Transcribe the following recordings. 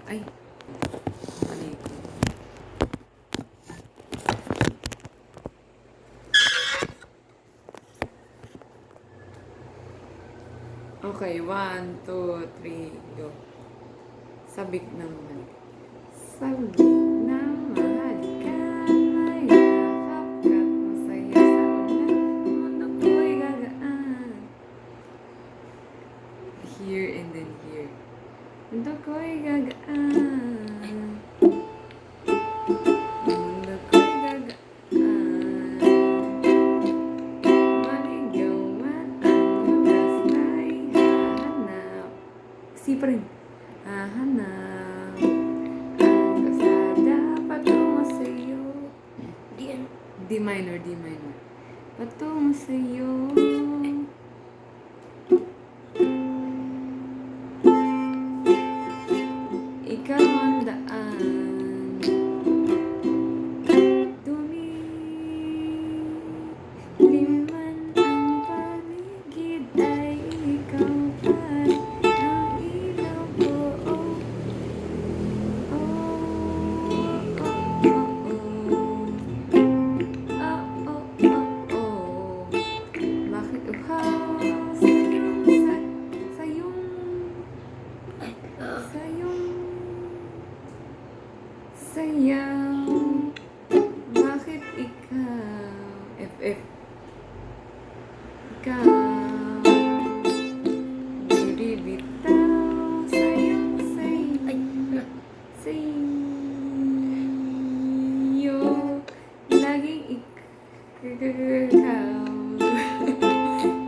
Ay, mali ko. Okay, 1, 2, 3, go. Sabik ng mahal. Sabik ng mahal ka, mayakap ka't masaya sa ulan. Mundo ko'y gagaan. Here and then here. Mundo ko'y gagaan. Mundo ko'y gagaan. Maligawan ang lunas ay hahanap. Si pa rin. Hahanap ang kasada patungo sa'yo. D minor, D minor. Patungo sa'yo. Ikaw ang daan. Dumilim man ang paligid ay ikaw pa rin ang ilaw ko. Bakit uhaw sayaw? Bakit ikaw? FF. Ikaw. Bibitaw sayaw sa'yo. Laging ikaw.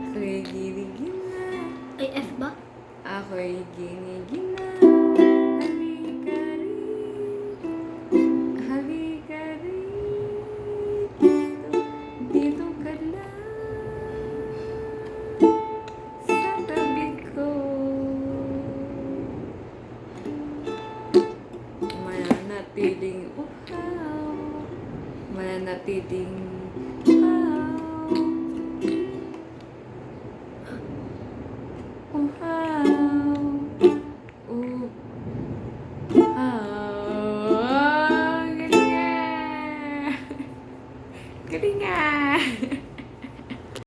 Ako'y ginigina. Ay, F ba? Ako'y ginigina. Halika rito. Dito ka lang. Sa tabi ko. Mananatiling uhaw. Mananatiling